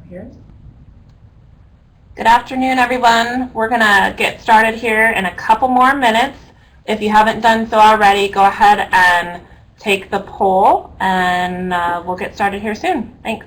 Here. Good afternoon, everyone. We're going to get started here in a couple more minutes. If you haven't done so already, go ahead and take the poll, and we'll get started here soon. Thanks.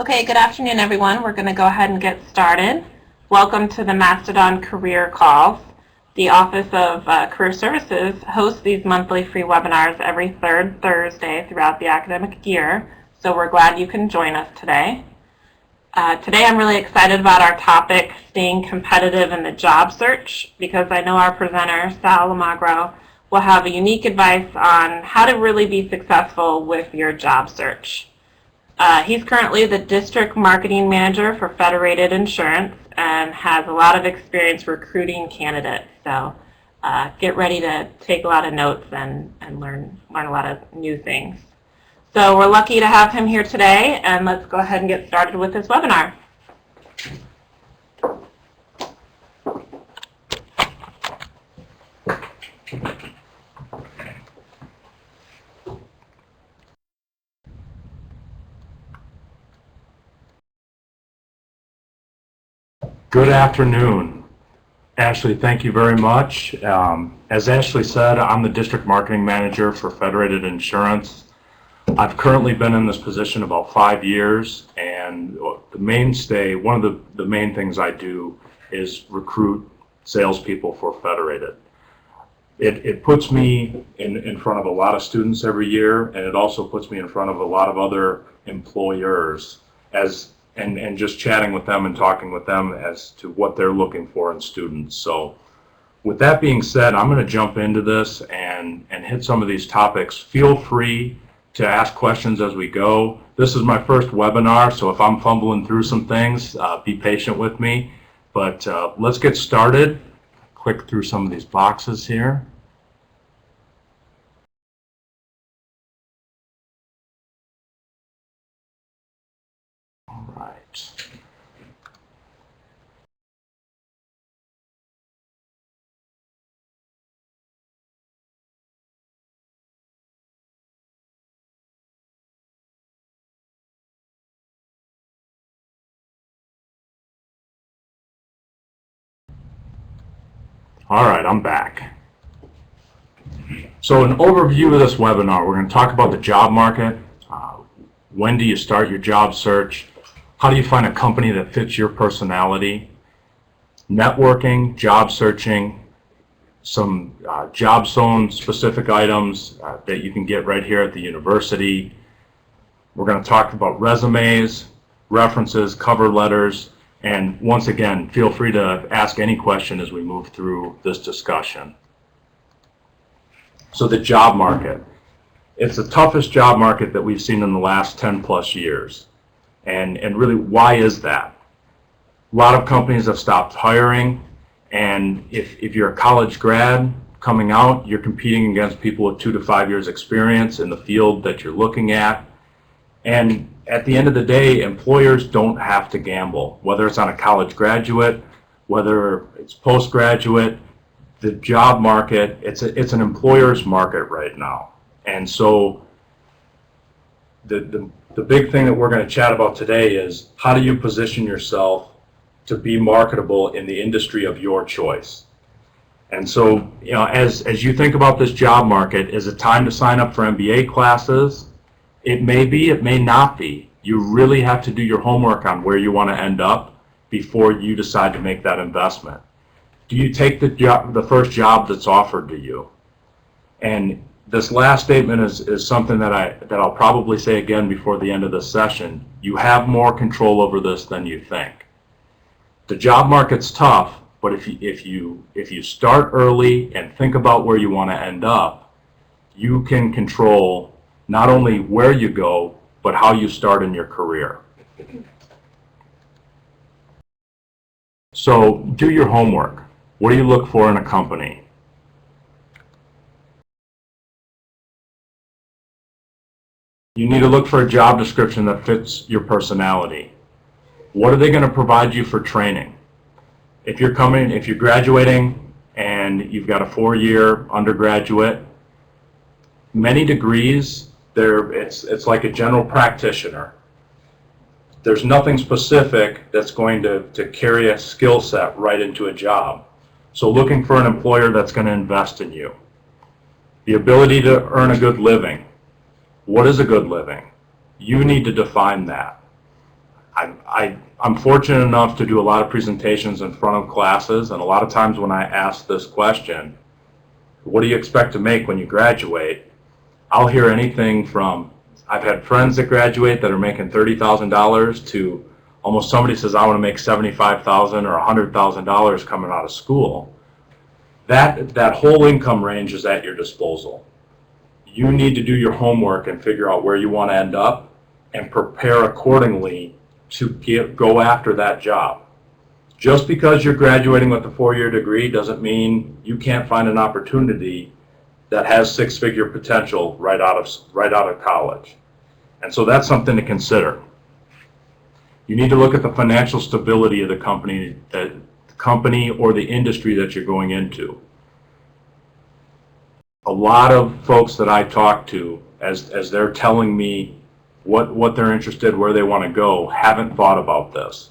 Okay, good afternoon, everyone. We're going to go ahead and get started. Welcome to the Mastodon Career Calls. The Office of Career Services hosts these monthly free webinars every third Thursday throughout the academic year, so we're glad you can join us today. Today I'm really excited about our topic, staying competitive in the job search, because I know our presenter, Sal Lamagro, will have a unique advice on how to really be successful with your job search. He's currently the District Marketing Manager for Federated Insurance and has a lot of experience recruiting candidates. So get ready to take a lot of notes and learn a lot of new things. So we're lucky to have him here today, and let's go ahead and get started with this webinar. Good afternoon. Ashley, thank you very much. As Ashley said, I'm the District Marketing Manager for Federated Insurance. I've currently been in this position about 5 years, and the mainstay, one of the main things I do is recruit salespeople for Federated. It puts me in front of a lot of students every year, and it also puts me in front of a lot of other employers and just chatting with them and talking with them as to what they're looking for in students. So with that being said, I'm going to jump into this and hit some of these topics. Feel free to ask questions as we go. This is my first webinar, so if I'm fumbling through some things, be patient with me. But let's get started. Click through some of these boxes here. All right. All right, I'm back. So an overview of this webinar, we're going to talk about the job market. When do you start your job search? How do you find a company that fits your personality? Networking, job searching, some job zone specific items that you can get right here at the university. We're going to talk about resumes, references, cover letters, and once again, feel free to ask any question as we move through this discussion. So the job market. It's the toughest job market that we've seen in the last 10 plus years. And really, why is that? A lot of companies have stopped hiring, and if you're a college grad coming out, you're competing against people with 2 to 5 years experience in the field that you're looking at. And at the end of the day, employers don't have to gamble, whether it's on a college graduate, whether it's postgraduate. The job market, it's an employer's market right now. And so the big thing that we're going to chat about today is how do you position yourself to be marketable in the industry of your choice. And so, as you think about this job market, is it time to sign up for MBA classes? It may be, it may not be. You really have to do your homework on where you want to end up before you decide to make that investment. Do you take the first job that's offered to you? And this last statement is something that I'll probably say again before the end of this session. You have more control over this than you think. The job market's tough, but if you start early and think about where you want to end up, you can control not only where you go, but how you start in your career. So do your homework. What do you look for in a company? You need to look for a job description that fits your personality. What are they going to provide you for training? If you're graduating and you've got a 4-year undergraduate, many degrees, it's like a general practitioner. There's nothing specific that's going to carry a skill set right into a job. So looking for an employer that's going to invest in you. The ability to earn a good living. What is a good living? You need to define that. I'm fortunate enough to do a lot of presentations in front of classes, and a lot of times when I ask this question, what do you expect to make when you graduate? I'll hear anything from, I've had friends that graduate that are making $30,000 to almost somebody says, I want to make $75,000 or $100,000 coming out of school. That whole income range is at your disposal. You need to do your homework and figure out where you want to end up and prepare accordingly to go after that job. Just because you're graduating with a 4-year degree doesn't mean you can't find an opportunity that has 6-figure potential right out of college. And so that's something to consider. You need to look at the financial stability of the company or the industry that you're going into. A lot of folks that I talk to, as they're telling me what they're interested, where they want to go, haven't thought about this.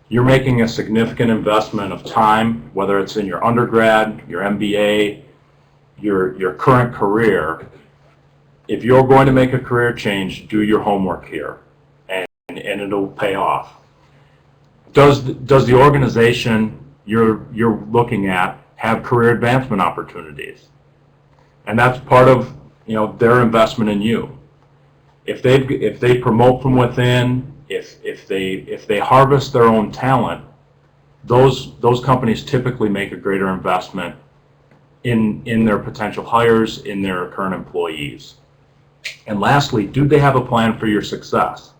You're making a significant investment of time, whether it's in your undergrad, your MBA, your current career. If you're going to make a career change, do your homework here, and it'll pay off. Does the organization you're looking at have career advancement opportunities? And that's part of their investment in you. If they promote from within, if they harvest their own talent, those companies typically make a greater investment in their potential hires, in their current employees. And lastly, do they have a plan for your success?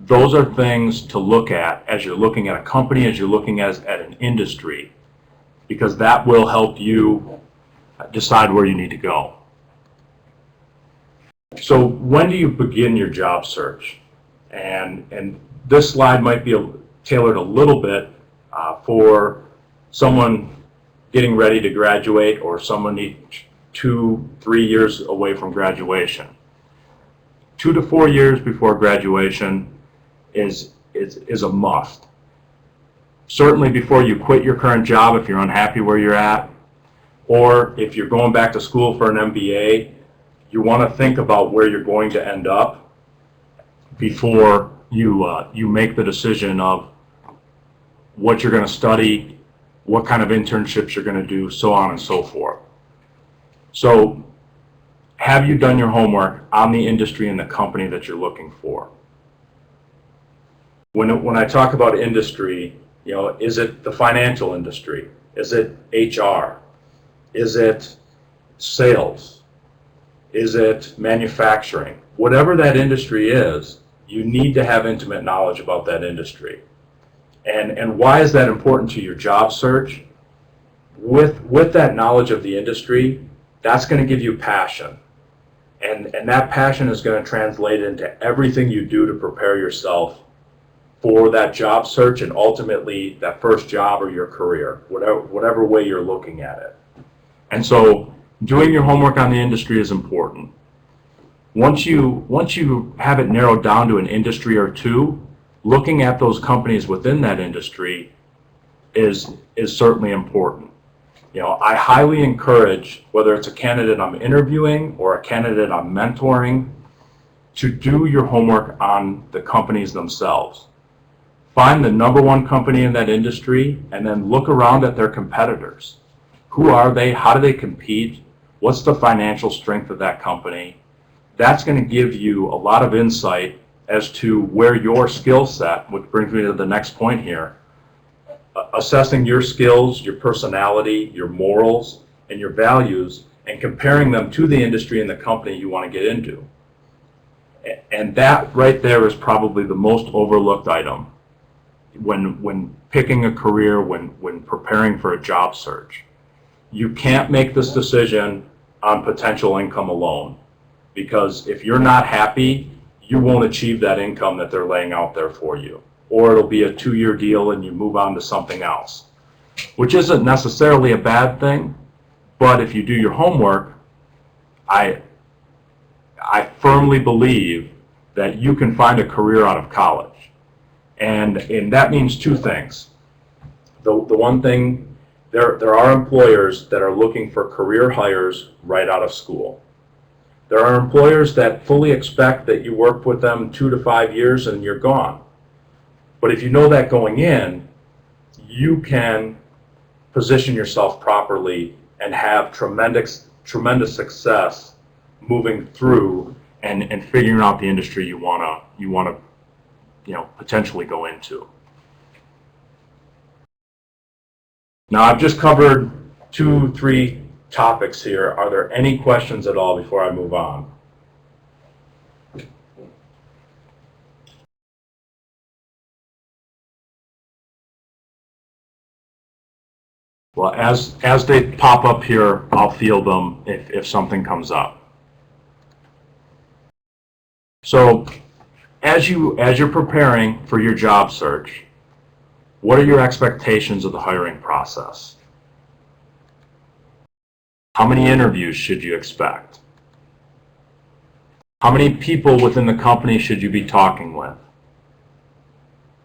Those are things to look at as you're looking at a company, as you're looking at an industry, because that will help you decide where you need to go. So when do you begin your job search? And this slide might be tailored a little bit for someone getting ready to graduate or someone 2-3 years away from graduation. 2 to 4 years before graduation is a must. Certainly before you quit your current job if you're unhappy where you're at, or if you're going back to school for an MBA, you want to think about where you're going to end up before you make the decision of what you're going to study what kind of internships you're going to do, so on and so forth. So have you done your homework on the industry and the company that you're looking for? When I talk about industry, is it the financial industry? Is it HR? Is it sales? Is it manufacturing? Whatever that industry is, you need to have intimate knowledge about that industry. And why is that important to your job search? With that knowledge of the industry, that's going to give you passion. And that passion is going to translate into everything you do to prepare yourself for that job search and ultimately that first job or your career, whatever way you're looking at it. And so doing your homework on the industry is important. Once you have it narrowed down to an industry or two, looking at those companies within that industry is certainly important. I highly encourage, whether it's a candidate I'm interviewing or a candidate I'm mentoring, to do your homework on the companies themselves. Find the number one company in that industry and then look around at their competitors. Who are they? How do they compete? What's the financial strength of that company? That's going to give you a lot of insight as to where your skill set, which brings me to the next point here, assessing your skills, your personality, your morals, and your values, and comparing them to the industry and the company you want to get into. And that right there is probably the most overlooked item when picking a career, when preparing for a job search. You can't make this decision on potential income alone, because if you're not happy, you won't achieve that income that they're laying out there for you. Or it'll be a 2-year deal and you move on to something else, which isn't necessarily a bad thing. But if you do your homework, I firmly believe that you can find a career out of college. And that means two things. The one thing, there are employers that are looking for career hires right out of school. There are employers that fully expect that you work with them 2 to 5 years and you're gone. But if you know that going in, you can position yourself properly and have tremendous success moving through and figuring out the industry you wanna potentially go into. Now I've just covered 2-3 topics here. Are there any questions at all before I move on? Well, as they pop up here, I'll field them if something comes up. So as you're preparing for your job search, what are your expectations of the hiring process? How many interviews should you expect? How many people within the company should you be talking with?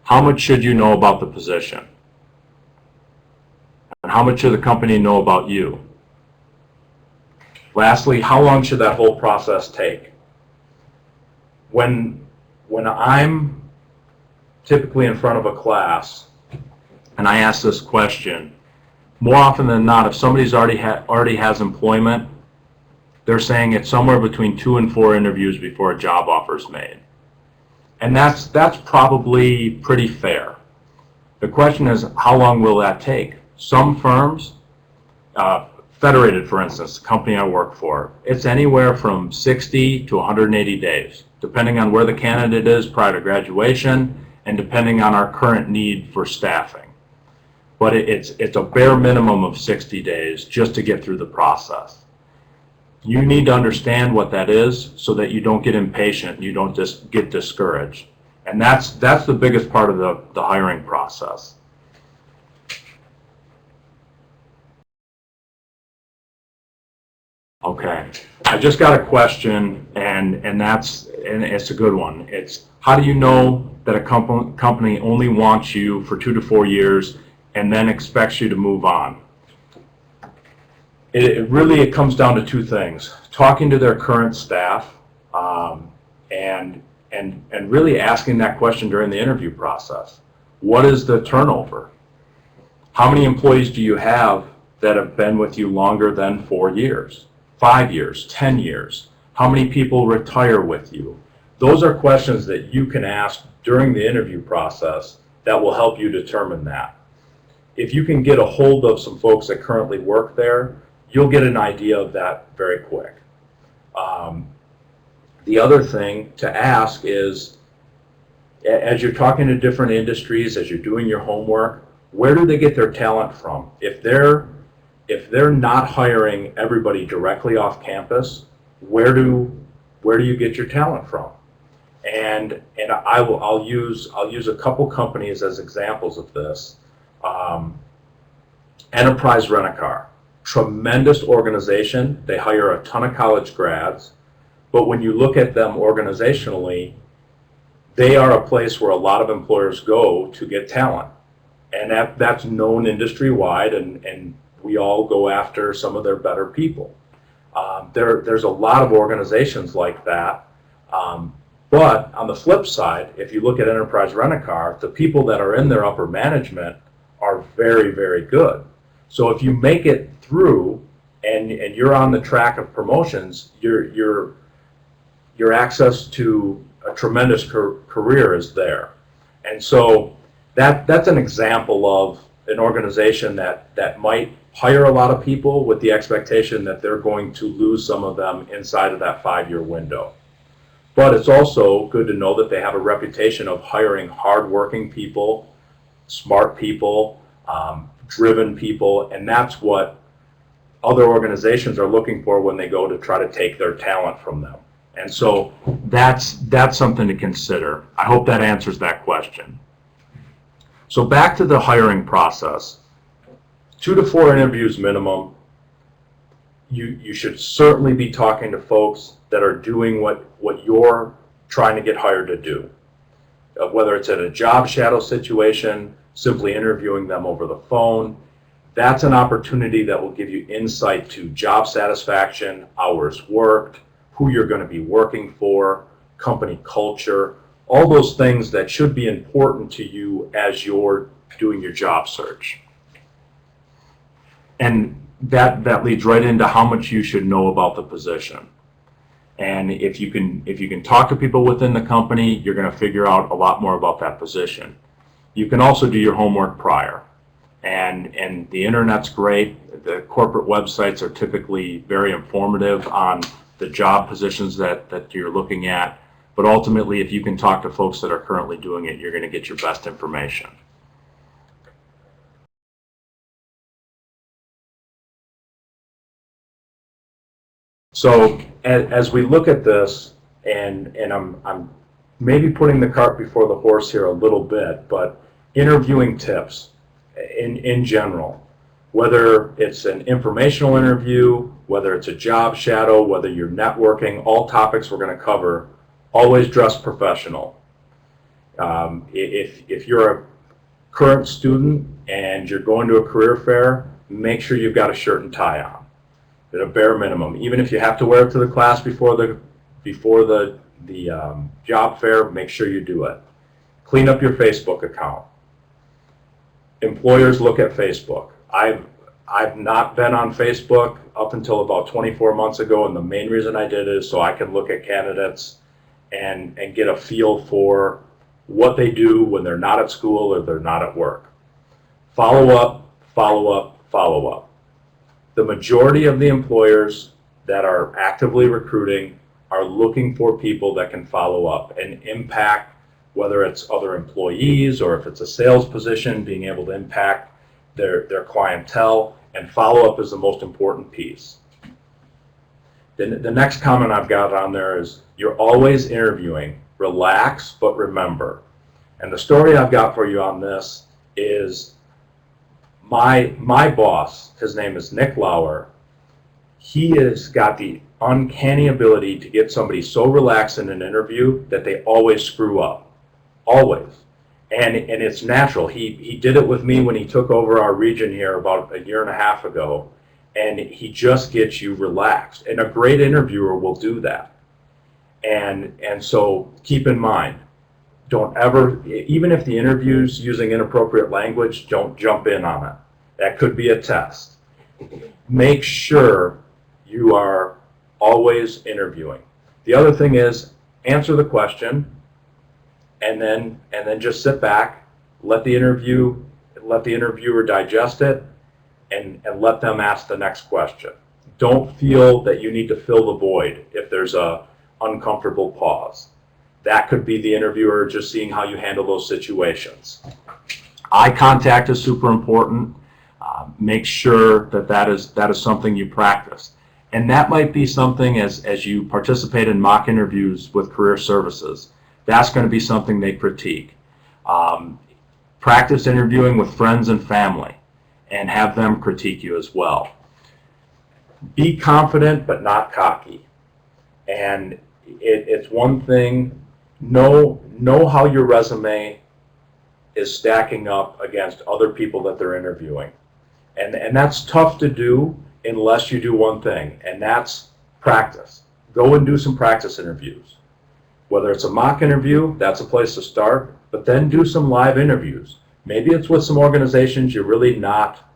How much should you know about the position? And how much should the company know about you? Lastly, how long should that whole process take? When I'm typically in front of a class and I ask this question, more often than not, if somebody's already has employment, they're saying it's somewhere between 2 and 4 interviews before a job offer is made. And that's probably pretty fair. The question is, how long will that take? Some firms, Federated, for instance, the company I work for, it's anywhere from 60 to 180 days, depending on where the candidate is prior to graduation and depending on our current need for staffing. But it's a bare minimum of 60 days just to get through the process. You need to understand what that is so that you don't get impatient, you don't just get discouraged. And that's the biggest part of the hiring process. Okay, I just got a question, and it's a good one. It's, how do you know that a company only wants you for 2 to 4 years and then expects you to move on? It really comes down to 2 things: talking to their current staff, and really asking that question during the interview process. What is the turnover? How many employees do you have that have been with you longer than 4 years, 5 years, 10 years? How many people retire with you? Those are questions that you can ask during the interview process that will help you determine that. If you can get a hold of some folks that currently work there, you'll get an idea of that very quick. The other thing to ask is, as you're talking to different industries, as you're doing your homework, where do they get their talent from? If they're not hiring everybody directly off campus, where do you get your talent from? And I'll use a couple companies as examples of this. Enterprise Rent-A-Car, tremendous organization. They hire a ton of college grads, but when you look at them organizationally, they are a place where a lot of employers go to get talent, and that's known industry-wide, and we all go after some of their better people. There's a lot of organizations like that, but on the flip side, if you look at Enterprise Rent-A-Car, the people that are in their upper management are very, very good. So if you make it through and you're on the track of promotions, your access to a tremendous career is there. And so that's an example of an organization that might hire a lot of people with the expectation that they're going to lose some of them inside of that 5-year window. But it's also good to know that they have a reputation of hiring hardworking people, smart people, driven people, and that's what other organizations are looking for when they go to try to take their talent from them. And so that's something to consider. I hope that answers that question. So back to the hiring process. 2 to 4 interviews minimum. You should certainly be talking to folks that are doing what you're trying to get hired to do. Whether it's in a job shadow situation, simply interviewing them over the phone, that's an opportunity that will give you insight to job satisfaction, hours worked, who you're going to be working for, company culture, all those things that should be important to you as you're doing your job search. And that leads right into how much you should know about the position. And if you can talk to people within the company, you're going to figure out a lot more about that position. You can also do your homework prior. And the internet's great. The corporate websites are typically very informative on the job positions that you're looking at. But ultimately, if you can talk to folks that are currently doing it, you're going to get your best information. So as we look at this, and I'm maybe putting the cart before the horse here a little bit, but interviewing tips in general, whether it's an informational interview, whether it's a job shadow, whether you're networking, all topics we're going to cover, always dress professional. If you're a current student and you're going to a career fair, make sure you've got a shirt and tie on at a bare minimum. Even if you have to wear it to the class before the job fair, make sure you do it. Clean up your Facebook account. Employers look at Facebook. I've not been on Facebook up until about 24 months ago, and the main reason I did it is so I can look at candidates and get a feel for what they do when they're not at school or they're not at work. Follow up, follow up, follow up. The majority of the employers that are actively recruiting are looking for people that can follow up and impact, whether it's other employees or if it's a sales position, being able to impact their clientele, and follow up is the most important piece. Then the next comment I've got on there is you're always interviewing. Relax, but remember. And the story I've got for you on this is my boss, his name is Nick Lauer. He has got the uncanny ability to get somebody so relaxed in an interview that they always screw up. Always. And it's natural. He did it with me when he took over our region here about 1.5 years ago, and he just gets you relaxed. And a great interviewer will do that. And so keep in mind, Don't ever, even if the interview's using inappropriate language, don't jump in on it. That could be a test. Make sure you are always interviewing. The other thing is answer the question and then just sit back, let the interviewer digest it, and let them ask the next question. Don't feel that you need to fill the void if there's a uncomfortable pause. That could be the interviewer just seeing how you handle those situations. Eye contact is super important. Make sure that is something you practice. And that might be something as you participate in mock interviews with career services. That's going to be something they critique. Practice interviewing with friends and family and have them critique you as well. Be confident but not cocky. And it's one thing, know how your resume is stacking up against other people that they're interviewing. And that's tough to do unless you do one thing, and that's practice. Go and do some practice interviews. Whether it's a mock interview, that's a place to start, but then do some live interviews. Maybe it's with some organizations you're really not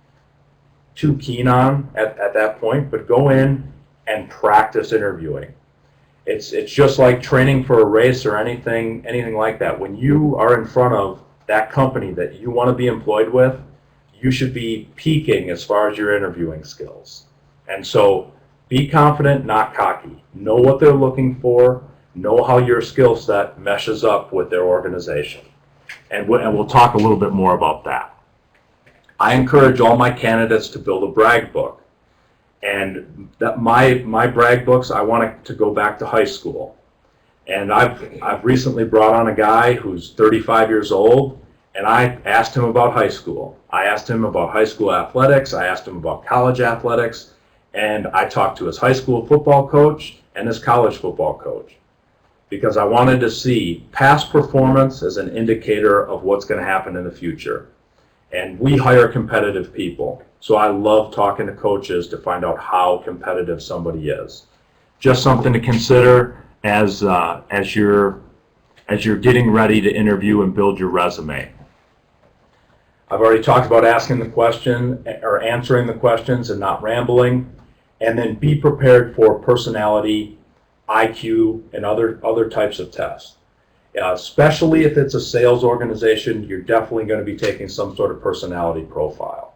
too keen on at that point, but go in and practice interviewing. It's just like training for a race or anything like that. When you are in front of that company that you want to be employed with, you should be peaking as far as your interviewing skills. And so be confident, not cocky. Know what they're looking for. Know how your skill set meshes up with their organization. And we'll talk a little bit more about that. I encourage all my candidates to build a brag book. And that my brag books, I want it to go back to high school. And I've recently brought on a guy who's 35 years old, and I asked him about high school. I asked him about high school athletics. I asked him about college athletics. And I talked to his high school football coach and his college football coach, because I wanted to see past performance as an indicator of what's going to happen in the future. And we hire competitive people. So I love talking to coaches to find out how competitive somebody is. Just something to consider as you're getting ready to interview and build your resume. I've already talked about asking the question or answering the questions and not rambling. And then be prepared for personality, IQ, and other types of tests. Especially if it's a sales organization, you're definitely going to be taking some sort of personality profile.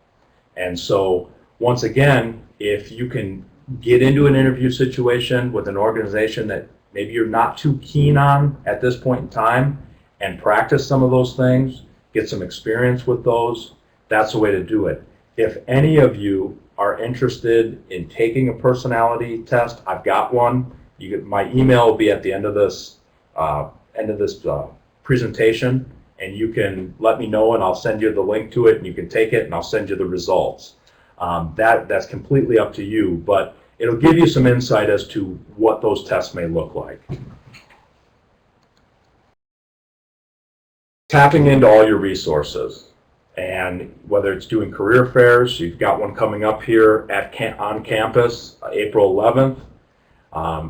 And so, once again, if you can get into an interview situation with an organization that maybe you're not too keen on at this point in time, and practice some of those things, get some experience with those, that's the way to do it. If any of you are interested in taking a personality test, I've got one. My email will be at the end of this presentation, and you can let me know, and I'll send you the link to it, and you can take it, and I'll send you the results. That's completely up to you, but it'll give you some insight as to what those tests may look like. Tapping into all your resources, and whether it's doing career fairs, you've got one coming up here on campus, April 11th.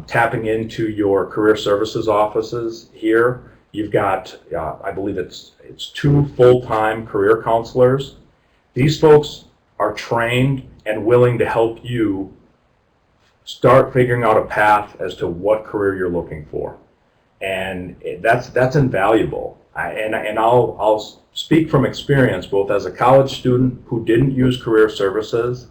Tapping into your career services offices here. You've got, I believe it's 2 full-time career counselors. These folks are trained and willing to help you start figuring out a path as to what career you're looking for. And that's invaluable. I'll speak from experience, both as a college student who didn't use career services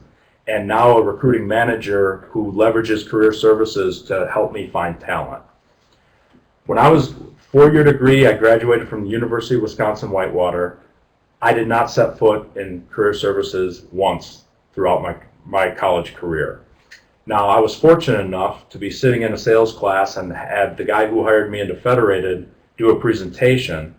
and now a recruiting manager who leverages career services to help me find talent. When I was 4-year degree, I graduated from the University of Wisconsin-Whitewater. I did not set foot in career services once throughout my college career. Now, I was fortunate enough to be sitting in a sales class and had the guy who hired me into Federated do a presentation,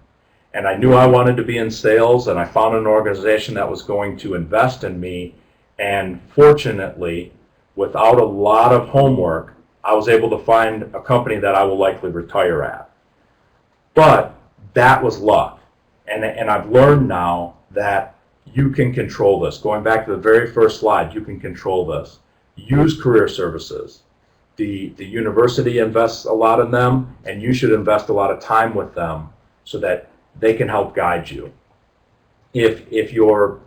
and I knew I wanted to be in sales, and I found an organization that was going to invest in me. And fortunately, without a lot of homework, I was able to find a company that I will likely retire at. But that was luck. And I've learned now that you can control this. Going back to the very first slide, you can control this. Use career services. The university invests a lot in them, and you should invest a lot of time with them so that they can help guide you. If you're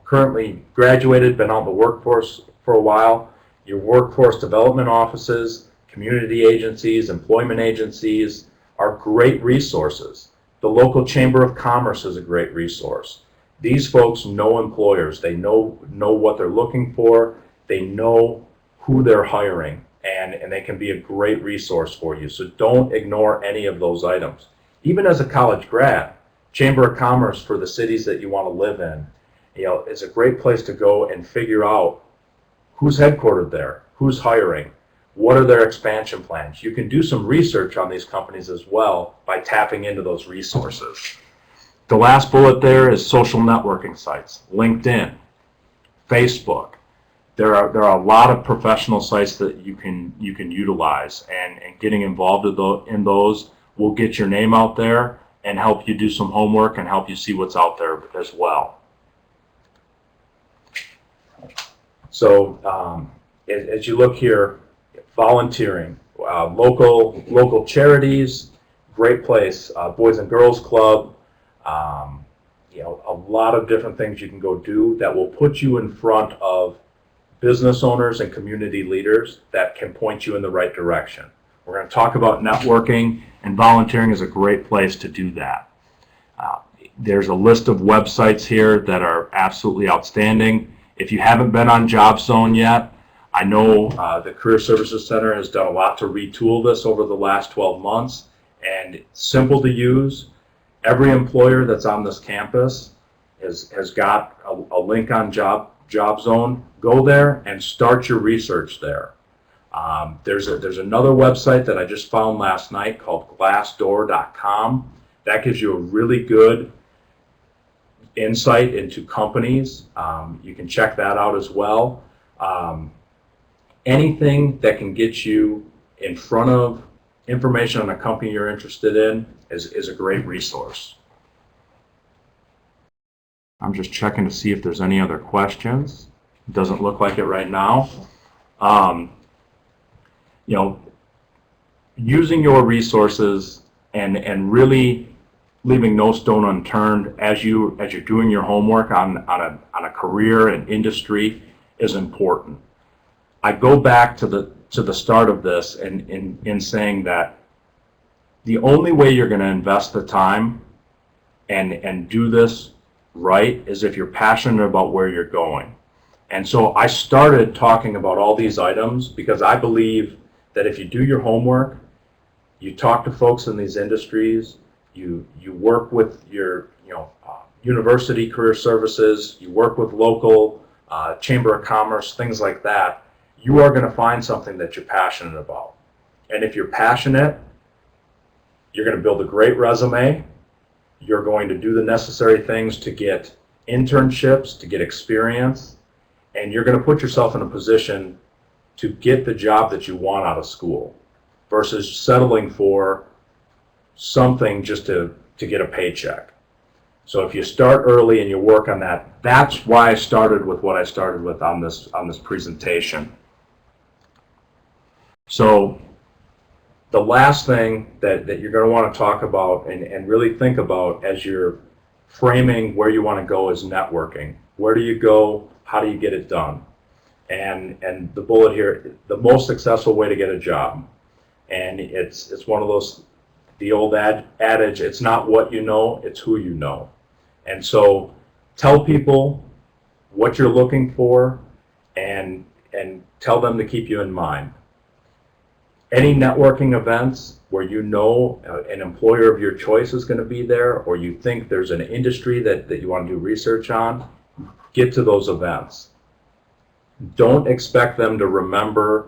currently graduated, been on the workforce for a while, your workforce development offices, community agencies, employment agencies are great resources. The local Chamber of Commerce is a great resource. These folks know employers. They know what they're looking for. They know who they're hiring, and they can be a great resource for you. So don't ignore any of those items. Even as a college grad, Chamber of Commerce for the cities that you want to live in, is a great place to go and figure out who's headquartered there, who's hiring, what are their expansion plans. You can do some research on these companies as well by tapping into those resources. The last bullet there is social networking sites, LinkedIn, Facebook. There are a lot of professional sites that you can utilize, and getting involved in those will get your name out there and help you do some homework and help you see what's out there as well. So as you look here, volunteering, local charities, great place, Boys and Girls Club, a lot of different things you can go do that will put you in front of business owners and community leaders that can point you in the right direction. We're going to talk about networking, and volunteering is a great place to do that. There's a list of websites here that are absolutely outstanding. If you haven't been on JobZone yet, I know the Career Services Center has done a lot to retool this over the last 12 months, and it's simple to use. Every employer that's on this campus has got a link on JobZone. Go there and start your research there. There's another website that I just found last night called Glassdoor.com. That gives you a really good insight into companies. You can check that out as well. Anything that can get you in front of information on a company you're interested in is a great resource. I'm just checking to see if there's any other questions. It doesn't look like it right now. Using your resources and really leaving no stone unturned as you're doing your homework on a career and industry is important. I go back to the start of this in saying that the only way you're going to invest the time and do this right is if you're passionate about where you're going. And so I started talking about all these items because I believe that if you do your homework, you talk to folks in these industries, you work with your university career services, you work with local Chamber of Commerce, things like that, you are going to find something that you're passionate about. And if you're passionate, you're going to build a great resume. You're going to do the necessary things to get internships, to get experience, and you're going to put yourself in a position to get the job that you want out of school versus settling for something just to get a paycheck. So if you start early and you work on that, that's why I started with what I started with on this presentation. So the last thing that you're going to want to talk about and really think about as you're framing where you want to go is networking. Where do you go? How do you get it done? And the bullet here, the most successful way to get a job. And it's one of those, the old adage, it's not what you know, it's who you know. And so tell people what you're looking for and tell them to keep you in mind. Any networking events where you know an employer of your choice is going to be there, or you think there's an industry that you want to do research on, get to those events. Don't expect them to remember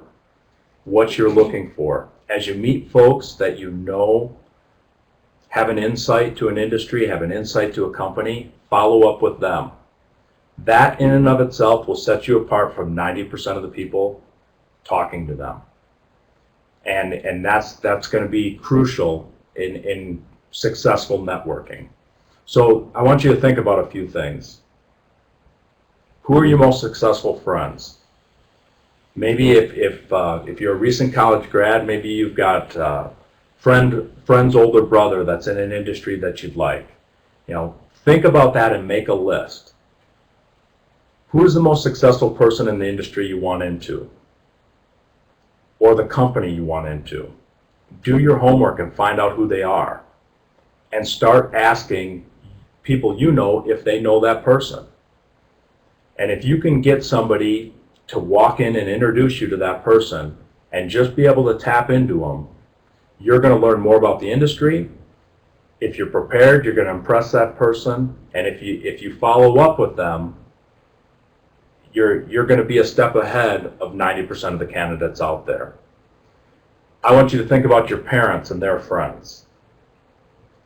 what you're looking for. As you meet folks that you know have an insight to an industry, have an insight to a company, follow up with them. That in and of itself will set you apart from 90% of the people talking to them. And that's going to be crucial in successful networking. So I want you to think about a few things. Who are your most successful friends? Maybe if you're a recent college grad, maybe you've got friend's older brother that's in an industry that you'd like. Think about that and make a list. Who is the most successful person in the industry you want into? Or the company you want into? Do your homework and find out who they are. And start asking people you know if they know that person. And if you can get somebody to walk in and introduce you to that person and just be able to tap into them, you're going to learn more about the industry. If you're prepared, you're going to impress that person. And if you follow up with them, you're going to be a step ahead of 90% of the candidates out there. I want you to think about your parents and their friends.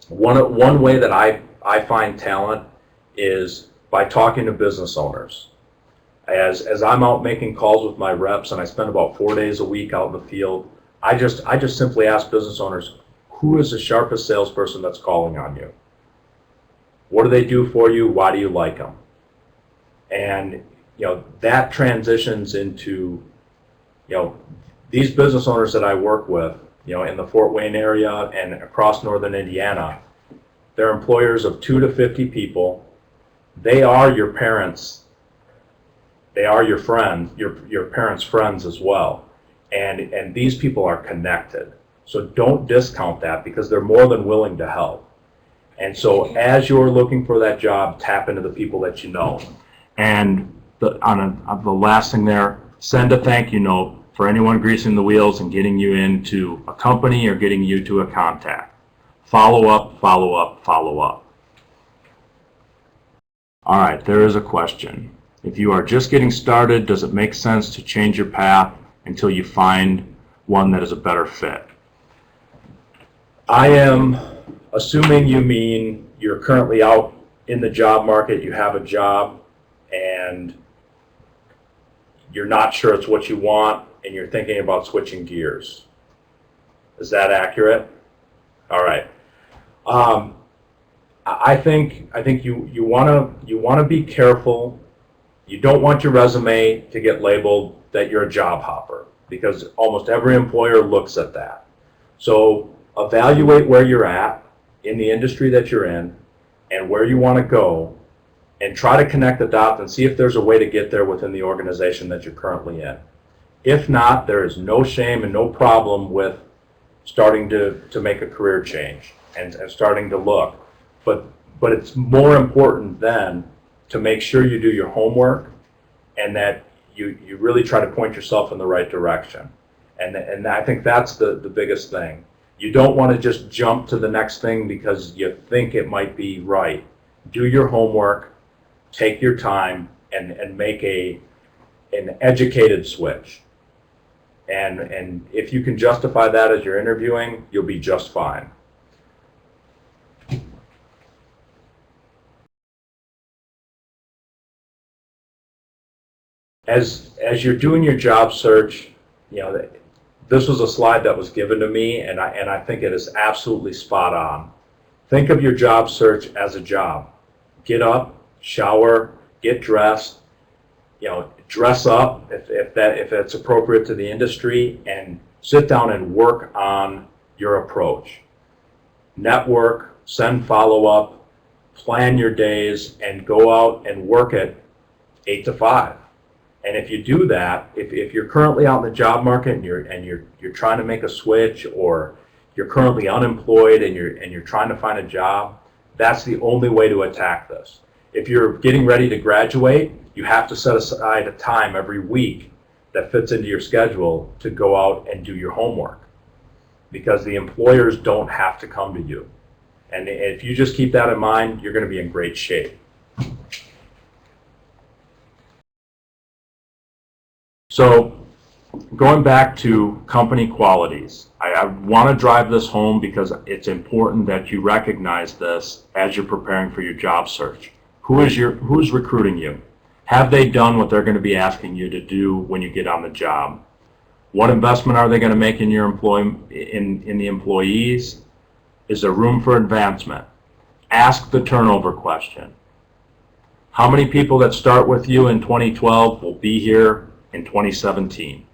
One way that I find talent is by talking to business owners. As I'm out making calls with my reps, and I spend about 4 days a week out in the field, I just simply ask business owners, who is the sharpest salesperson that's calling on you? What do they do for you? Why do you like them? And that transitions into these business owners that I work with, in the Fort Wayne area and across northern Indiana. They're employers of 2 to 50 people. They are your parents. They are your friends, your parents' friends as well. And these people are connected. So don't discount that, because they're more than willing to help. And so as you're looking for that job, tap into the people that you know. And the last thing there, send a thank you note for anyone greasing the wheels and getting you into a company or getting you to a contact. Follow up, follow up, follow up. All right, there is a question. If you are just getting started, does it make sense to change your path until you find one that is a better fit? I am assuming you mean you're currently out in the job market, you have a job, and you're not sure it's what you want, and you're thinking about switching gears. Is that accurate? All right. I think you want to be careful. You don't want your resume to get labeled that you're a job hopper, because almost every employer looks at that. So evaluate where you're at in the industry that you're in and where you want to go, and try to connect the dots and see if there's a way to get there within the organization that you're currently in. If not, there is no shame and no problem with starting to make a career change and starting to look. But it's more important then to make sure you do your homework and that you really try to point yourself in the right direction. And I think that's the biggest thing. You don't want to just jump to the next thing because you think it might be right. Do your homework, take your time, and make an educated switch. And if you can justify that as you're interviewing, you'll be just fine. As you're doing your job search, this was a slide that was given to me, and I think it is absolutely spot on. Think of your job search as a job. Get up, shower, get dressed, dress up if it's appropriate to the industry, and sit down and work on your approach. Network, send follow-up, plan your days, and go out and work it 8 to 5. And if you do that, if you're currently out in the job market and you're trying to make a switch, or you're currently unemployed and you're trying to find a job, that's the only way to attack this. If you're getting ready to graduate, you have to set aside a time every week that fits into your schedule to go out and do your homework, because the employers don't have to come to you. And if you just keep that in mind, you're going to be in great shape. So going back to company qualities, I want to drive this home because it's important that you recognize this as you're preparing for your job search. Who's recruiting you? Have they done what they're going to be asking you to do when you get on the job? What investment are they going to make in your in the employees? Is there room for advancement? Ask the turnover question. How many people that start with you in 2012 will be here in 2017?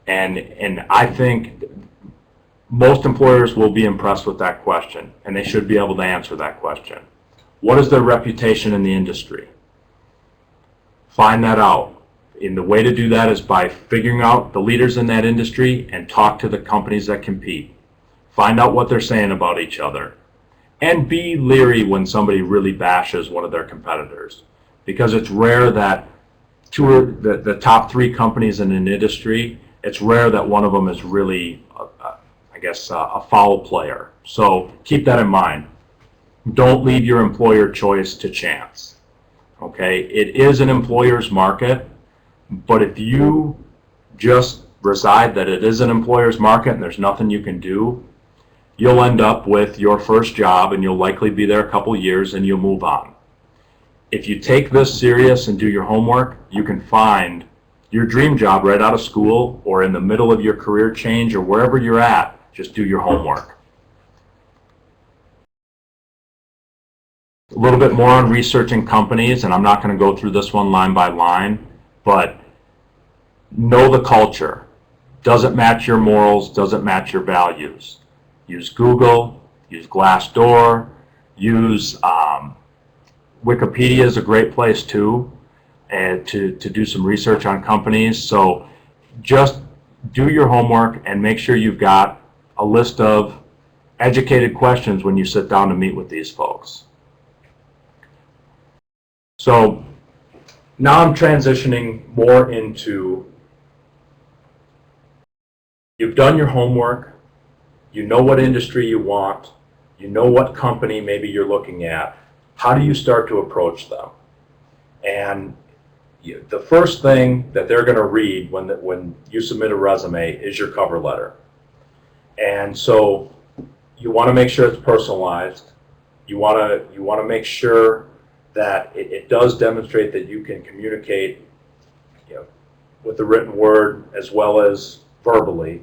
And I think Most employers will be impressed with that question, and they should be able to answer that question. What is their reputation in the industry? Find that out. And the way to do that is by figuring out the leaders in that industry and talk to the companies that compete. Find out what they're saying about each other. And be leery when somebody really bashes one of their competitors, because it's rare that the top 3 companies in an industry, it's rare that one of them is really, a foul player. So keep that in mind. Don't leave your employer choice to chance. Okay, it is an employer's market, but if you just reside that it is an employer's market and there's nothing you can do, you'll end up with your first job and you'll likely be there a couple years and you'll move on. If you take this serious and do your homework, you can find your dream job right out of school or in the middle of your career change or wherever you're at. Just do your homework. A little bit more on researching companies, and I'm not going to go through this one line by line, but know the culture. Does it match your morals? Does it match your values? Use Google, use Glassdoor, use Wikipedia is a great place too, and to do some research on companies. So just do your homework and make sure you've got a list of educated questions when you sit down to meet with these folks. So now I'm transitioning more into, you've done your homework, you know what industry you want, you know what company maybe you're looking at. How do you start to approach them? And the first thing that they're going to read when you submit a resume is your cover letter. And so you want to make sure it's personalized. You want to make sure that it does demonstrate that you can communicate, with the written word as well as verbally.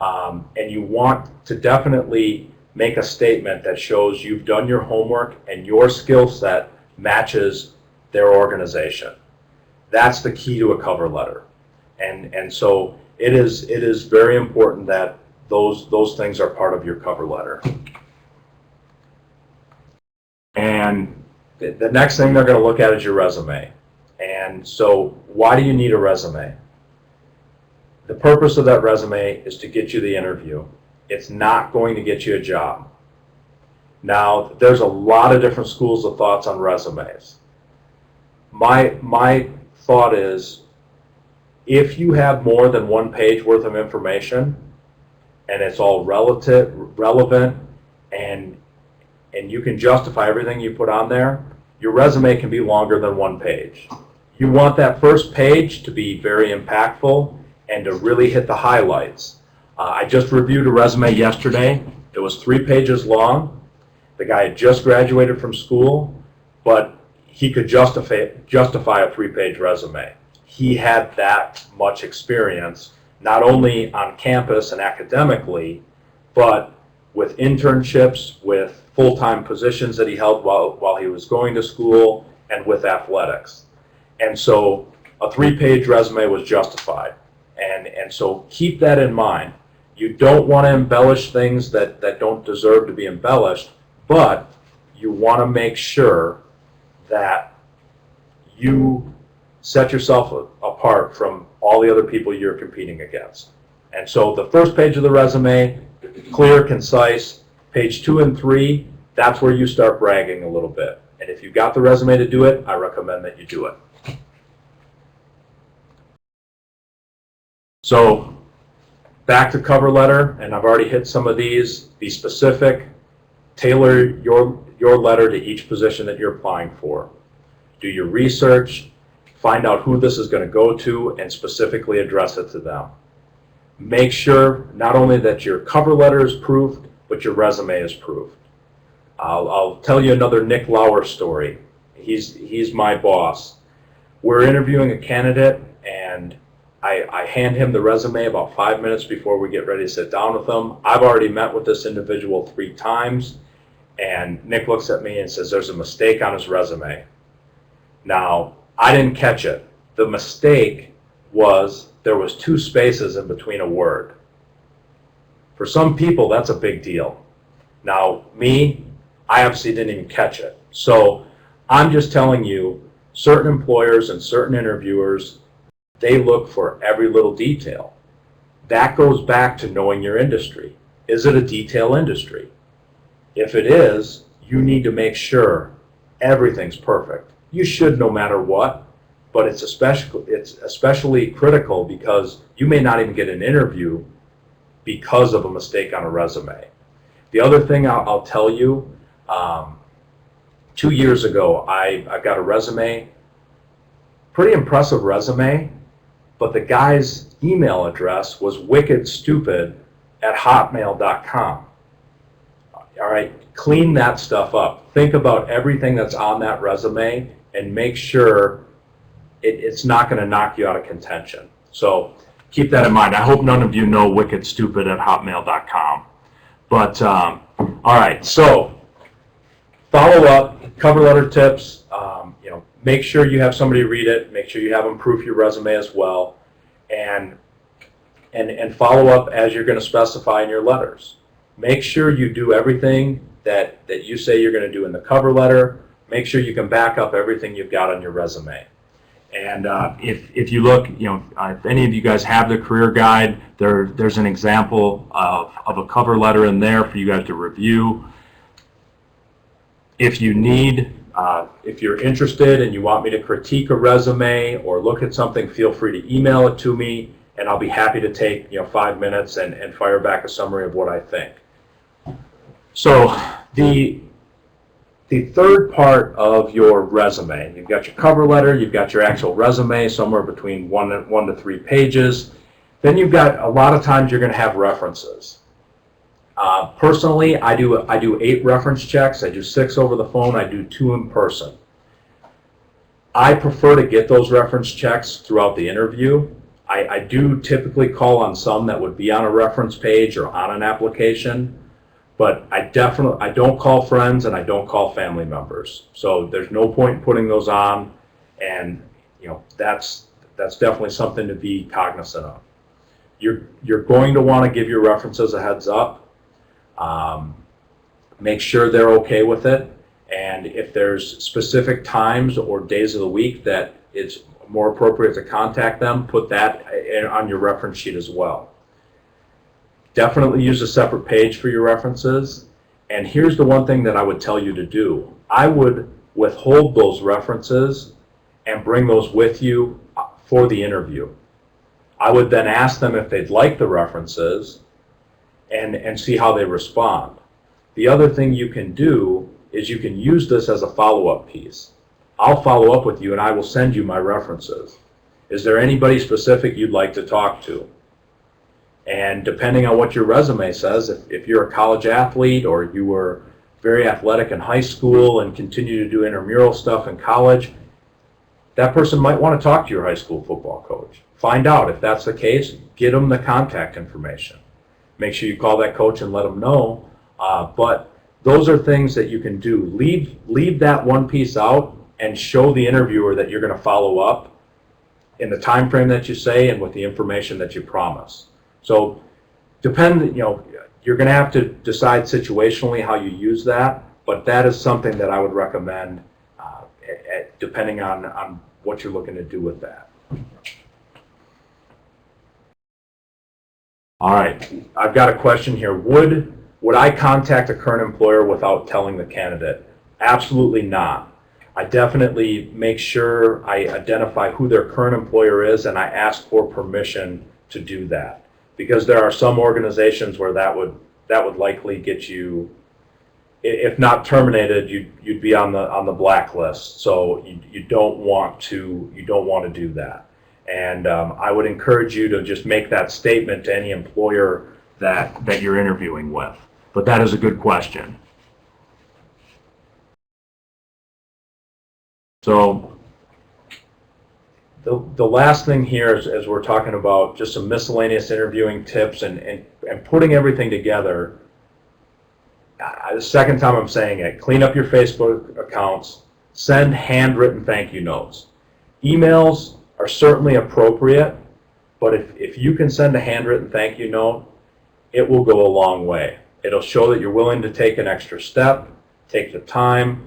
And you want to definitely make a statement that shows you've done your homework and your skill set matches their organization. That's the key to a cover letter. And so it is very important that those things are part of your cover letter. And the next thing they're going to look at is your resume. And so why do you need a resume? The purpose of that resume is to get you the interview. It's not going to get you a job. Now, there's a lot of different schools of thoughts on resumes. My thought is, if you have more than 1 page worth of information and it's all relevant and you can justify everything you put on there, your resume can be longer than 1 page. You want that first page to be very impactful and to really hit the highlights. I just reviewed a resume yesterday. It was 3 pages long. The guy had just graduated from school, but he could justify a 3-page resume. He had that much experience, not only on campus and academically, but with internships, with full-time positions that he held while he was going to school, and with athletics. And so a 3-page resume was justified. And so keep that in mind. You don't want to embellish things that don't deserve to be embellished, but you want to make sure that you set yourself apart from all the other people you're competing against. And so the first page of the resume, clear, concise. Page 2 and 3, that's where you start bragging a little bit. And if you've got the resume to do it, I recommend that you do it. So back to cover letter, and I've already hit some of these. Be specific. Tailor your letter to each position that you're applying for. Do your research. Find out who this is going to go to and specifically address it to them. Make sure not only that your cover letter is proofed, but your resume is proofed. I'll tell you another Nick Lauer story. He's my boss. We're interviewing a candidate, and I hand him the resume about 5 minutes before we get ready to sit down with him. I've already met with this individual 3 times, and Nick looks at me and says, "There's a mistake on his resume." Now, I didn't catch it. The mistake was there was 2 spaces in between a word. For some people, that's a big deal. Now, me, I obviously didn't even catch it. So I'm just telling you, certain employers and certain interviewers, they look for every little detail. That goes back to knowing your industry. Is it a detail industry? If it is, you need to make sure everything's perfect. You should no matter what, but it's especially critical because you may not even get an interview because of a mistake on a resume. The other thing I'll tell you, 2 years ago, I got a resume, pretty impressive resume, but the guy's email address was wickedstupid@hotmail.com. All right, clean that stuff up. Think about everything that's on that resume and make sure it's not going to knock you out of contention. So keep that in mind. I hope none of you know wickedstupid@hotmail.com. But all right, so follow up, cover letter tips. Make sure you have somebody read it. Make sure you have them proof your resume as well, and follow up as you're going to specify in your letters. Make sure you do everything that you say you're going to do in the cover letter. Make sure you can back up everything you've got on your resume. And if you look, if any of you guys have the career guide, there's an example of a cover letter in there for you guys to review. If you need, if you're interested and you want me to critique a resume or look at something, feel free to email it to me, and I'll be happy to take 5 minutes and fire back a summary of what I think. So the third part of your resume, you've got your cover letter, you've got your actual resume, somewhere between one to 3 pages. Then you've got, a lot of times you're going to have references. Personally, I do 8 reference checks. I do 6 over the phone. I do 2 in person. I prefer to get those reference checks throughout the interview. I do typically call on some that would be on a reference page or on an application, but I don't call friends and I don't call family members. So there's no point in putting those on, and that's definitely something to be cognizant of. You're going to want to give your references a heads up. Make sure they're okay with it, and if there's specific times or days of the week that it's more appropriate to contact them, put that on your reference sheet as well. Definitely use a separate page for your references, and here's the one thing that I would tell you to do. I would withhold those references and bring those with you for the interview. I would then ask them if they'd like the references and see how they respond. The other thing you can do is you can use this as a follow-up piece. I'll follow up with you and I will send you my references. Is there anybody specific you'd like to talk to? And depending on what your resume says, if you're a college athlete or you were very athletic in high school and continue to do intramural stuff in college, that person might want to talk to your high school football coach. Find out if that's the case, get them the contact information. Make sure you call that coach and let them know. But those are things that you can do. Leave that one piece out and show the interviewer that you're going to follow up in the time frame that you say and with the information that you promise. So you're going to have to decide situationally how you use that, but that is something that I would recommend depending on what you're looking to do with that. All right, I've got a question here. Would I contact a current employer without telling the candidate? Absolutely not. I definitely make sure I identify who their current employer is and I ask for permission to do that, because there are some organizations where that would likely get you, if not terminated, you'd be on the blacklist. So you don't want to do that. And I would encourage you to just make that statement to any employer that you're interviewing with. But that is a good question. So the last thing here is, as we're talking about just some miscellaneous interviewing tips and putting everything together. The second time I'm saying it, clean up your Facebook accounts, send handwritten thank you notes. Emails are certainly appropriate, but if you can send a handwritten thank you note, it will go a long way. It'll show that you're willing to take an extra step, take the time,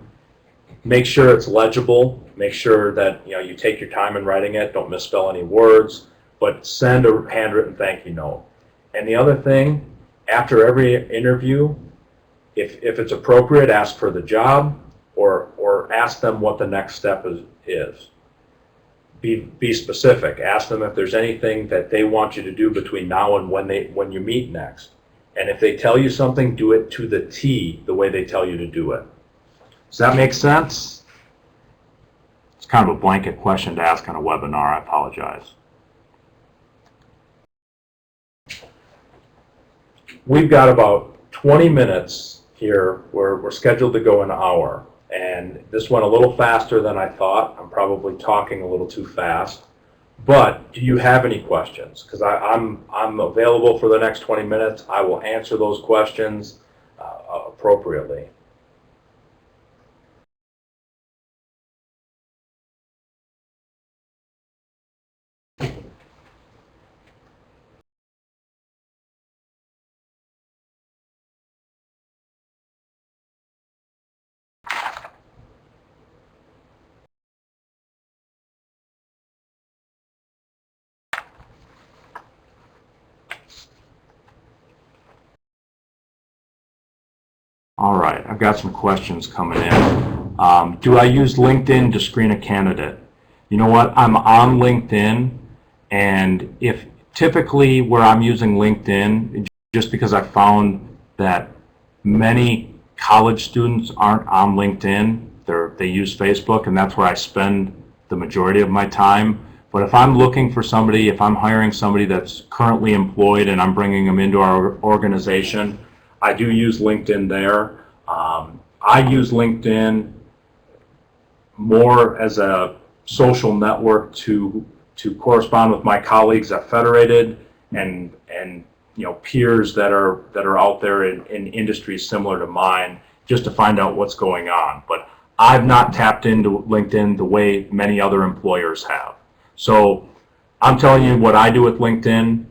make sure it's legible, make sure that you take your time in writing it, don't misspell any words, but send a handwritten thank you note. And the other thing, after every interview, if it's appropriate, ask for the job or ask them what the next step is. Be specific. Ask them if there's anything that they want you to do between now and when you meet next. And if they tell you something, do it to the T, the way they tell you to do it. Does that make sense? It's kind of a blanket question to ask on a webinar. I apologize. We've got about 20 minutes here. We're scheduled to go an hour. And this went a little faster than I thought. I'm probably talking a little too fast. But do you have any questions? Because I'm available for the next 20 minutes. I will answer those questions appropriately. All right, I've got some questions coming in. Do I use LinkedIn to screen a candidate? You know what, I'm on LinkedIn, and if typically where I'm using LinkedIn, just because I found that many college students aren't on LinkedIn, they use Facebook, and that's where I spend the majority of my time. But if I'm looking for somebody, if I'm hiring somebody that's currently employed and I'm bringing them into our organization, I do use LinkedIn there. I use LinkedIn more as a social network to correspond with my colleagues at Federated and peers that are out there in industries similar to mine, just to find out what's going on. But I've not tapped into LinkedIn the way many other employers have. So I'm telling you what I do with LinkedIn,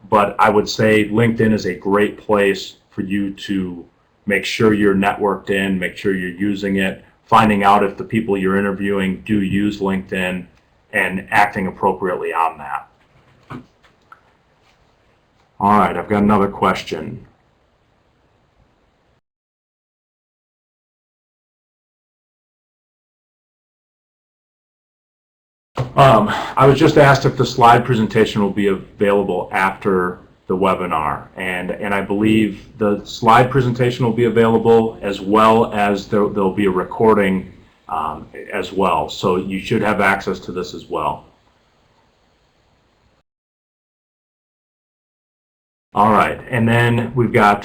but I would say LinkedIn is a great place for you to make sure you're networked in, make sure you're using it, finding out if the people you're interviewing do use LinkedIn, and acting appropriately on that. All right, I've got another question. I was just asked if the slide presentation will be available after the webinar, and I believe the slide presentation will be available, as well as there'll be a recording as well, so you should have access to this as well. All right, and then we've got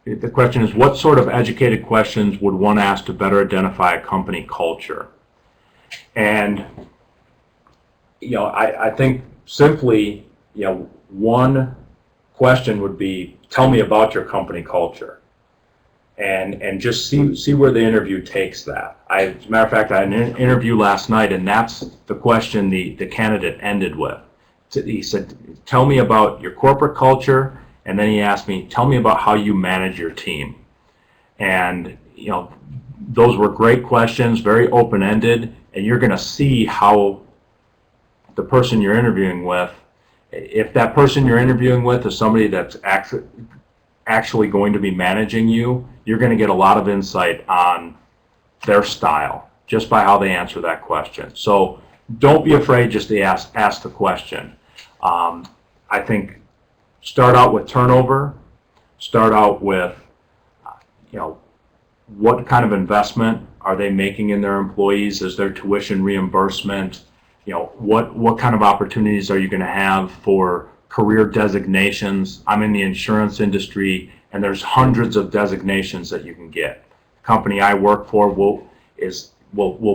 the question is, what sort of educated questions would one ask to better identify a company culture? And I think simply, one question would be, tell me about your company culture, and just see where the interview takes that. As a matter of fact, I had an interview last night, and that's the question the candidate ended with. He said, tell me about your corporate culture, and then he asked me, tell me about how you manage your team. And those were great questions, very open-ended, and you're going to see how the person you're interviewing with, if that person you're interviewing with is somebody that's actually going to be managing you, you're going to get a lot of insight on their style just by how they answer that question. So don't be afraid just to ask the question. I think start out with turnover, start out with what kind of investment are they making in their employees? Is there tuition reimbursement? What kind of opportunities are you going to have for career designations? I'm in the insurance industry, and there's hundreds of designations that you can get. The company I work for will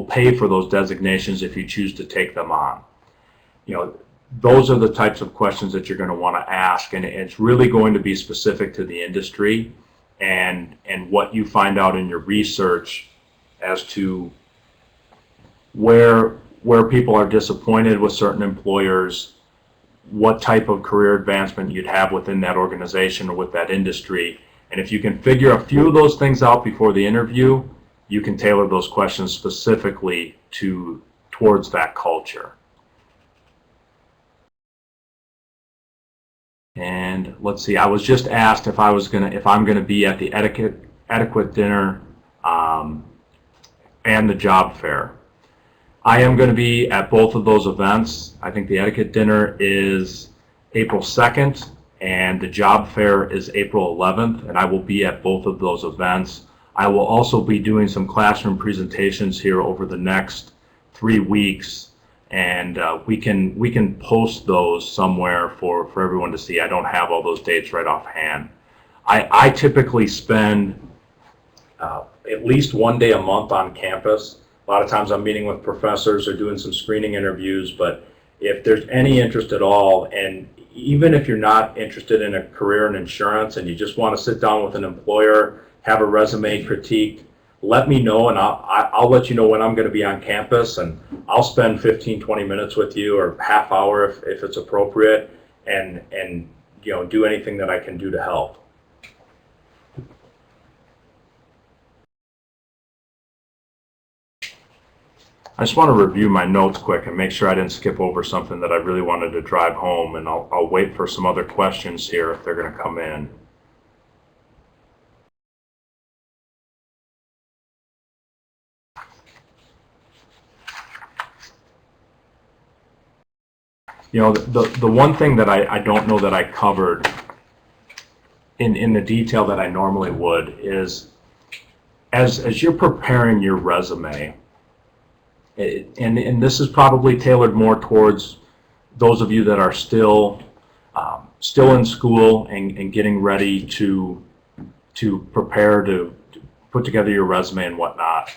pay for those designations if you choose to take them on. Those are the types of questions that you're going to want to ask, and it's really going to be specific to the industry and what you find out in your research as to where people are disappointed with certain employers, what type of career advancement you'd have within that organization or with that industry. And if you can figure a few of those things out before the interview, you can tailor those questions specifically towards that culture. And let's see, I was just asked if I'm gonna be at the Adequate dinner and the job fair. I am going to be at both of those events. I think the Etiquette dinner is April 2nd and the job fair is April 11th, and I will be at both of those events. I will also be doing some classroom presentations here over the next 3 weeks, and we can post those somewhere for everyone to see. I don't have all those dates right offhand. I typically spend at least one day a month on campus. A lot of times I'm meeting with professors or doing some screening interviews, but if there's any interest at all, and even if you're not interested in a career in insurance and you just want to sit down with an employer, have a resume critiqued, let me know, and I'll let you know when I'm going to be on campus, and I'll spend 15-20 minutes with you, or half hour if it's appropriate, and do anything that I can do to help. I just want to review my notes quick and make sure I didn't skip over something that I really wanted to drive home, and I'll wait for some other questions here if they're going to come in. The one thing that I don't know that I covered in the detail that I normally would is as you're preparing your resume, and this is probably tailored more towards those of you that are still in school and getting ready to prepare to put together your resume and whatnot.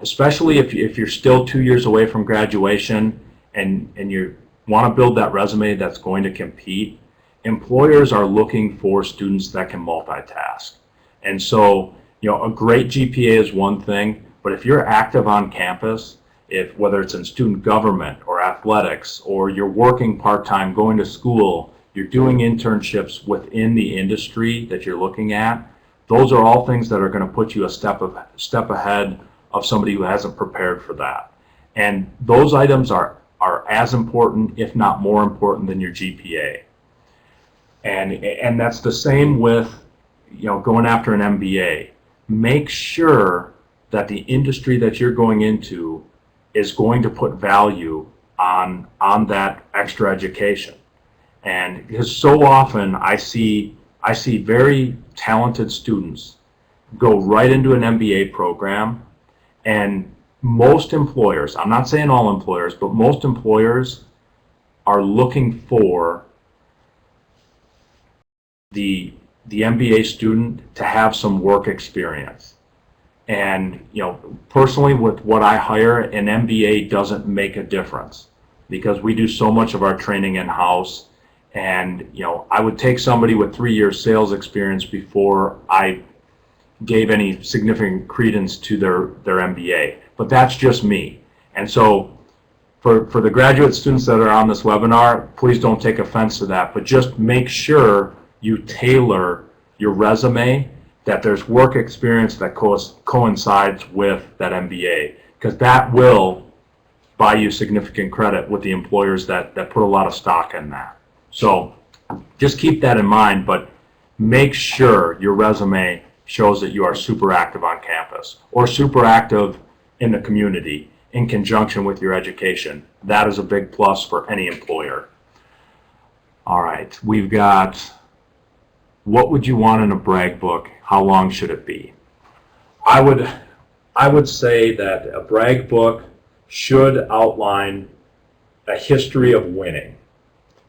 Especially if you're still 2 years away from graduation and you want to build that resume that's going to compete, employers are looking for students that can multitask. And so, a great GPA is one thing, but if you're active on campus, whether it's in student government or athletics, or you're working part-time, going to school, you're doing internships within the industry that you're looking at, those are all things that are going to put you a step ahead of somebody who hasn't prepared for that. And those items are as important, if not more important, than your GPA. And that's the same with going after an MBA. Make sure that the industry that you're going into is going to put value on that extra education. And because so often I see very talented students go right into an MBA program, and most employers, I'm not saying all employers, but most employers are looking for the MBA student to have some work experience. And personally, with what I hire, an MBA doesn't make a difference because we do so much of our training in-house. And I would take somebody with 3 years sales experience before I gave any significant credence to their MBA. But that's just me. And so for the graduate students that are on this webinar, please don't take offense to that, but just make sure you tailor your resume that there's work experience that coincides with that MBA, because that will buy you significant credit with the employers that put a lot of stock in that. So just keep that in mind, but make sure your resume shows that you are super active on campus or super active in the community in conjunction with your education. That is a big plus for any employer. All right, we've got, what would you want in a brag book? How long should it be? I would say that a brag book should outline a history of winning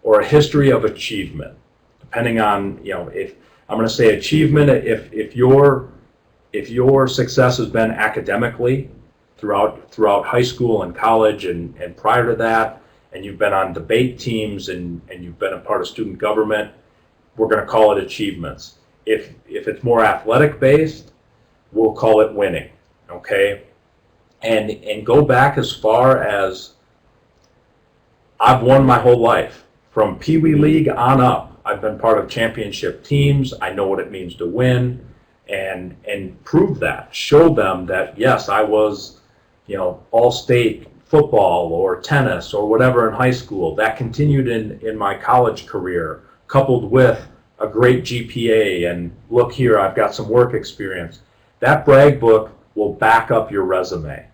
or a history of achievement, depending on, if I'm going to say achievement, if your success has been academically throughout high school and college and prior to that, and you've been on debate teams and you've been a part of student government, we're going to call it achievements. If it's more athletic based, we'll call it winning, okay? And go back as far as I've won my whole life. from Pee Wee League on up. I've been part of championship teams. I know what it means to win, and prove that. Show them that, yes, I was, all-state football or tennis or whatever in high school. That continued in my college career, coupled with a great GPA, and look here, I've got some work experience. That brag book will back up your resume.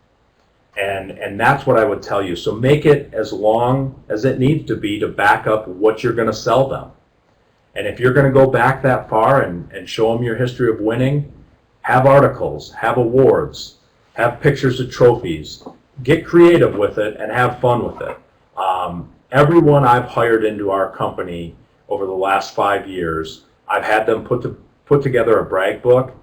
And that's what I would tell you. So make it as long as it needs to be to back up what you're going to sell them. And if you're going to go back that far and show them your history of winning, have articles, have awards, have pictures of trophies. Get creative with it and have fun with it. Everyone I've hired into our company over the last 5 years, I've had them put together a brag book,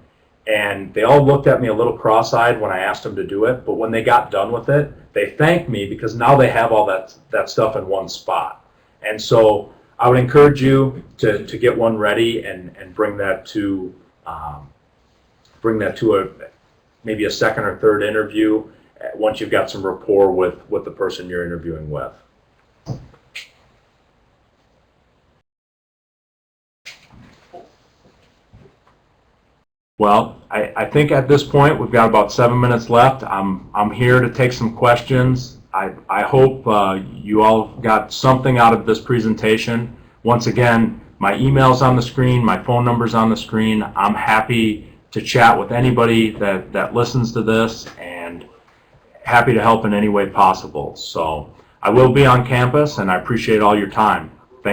and they all looked at me a little cross-eyed when I asked them to do it, but when they got done with it, they thanked me because now they have all that stuff in one spot. And so I would encourage you to get one ready and bring that to maybe a second or third interview once you've got some rapport with the person you're interviewing with. Well, I think at this point we've got about 7 minutes left. I'm here to take some questions. I hope you all got something out of this presentation. Once again, my email's on the screen, my phone number's on the screen. I'm happy to chat with anybody that listens to this, and happy to help in any way possible. So I will be on campus, and I appreciate all your time.